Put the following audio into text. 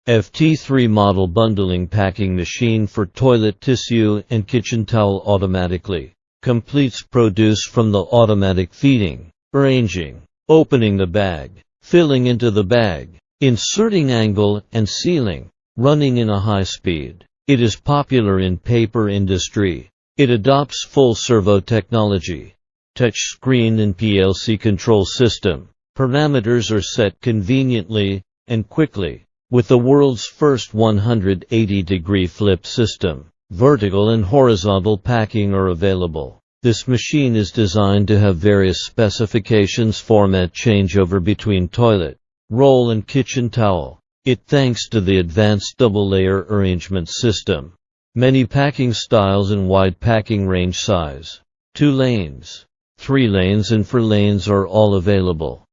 FT3 model bundling packing machine for toilet tissue and kitchen towel automatically. Completes produce from the automatic feeding, arranging, opening the bag, filling into the bag, inserting angle and sealing, running in a high speed. It is popular in paper industry. It adopts full servo technology. Touch screen and PLC control system. Parameters are set conveniently and quickly. With the world's first 180-degree flip system, vertical and horizontal packing are available. This machine is designed to have various specifications format changeover between toilet, roll and kitchen towel. It thanks to the advanced double-layer arrangement system. Many packing styles and wide packing range size. 2 lanes, 3 lanes and 4 lanes are all available.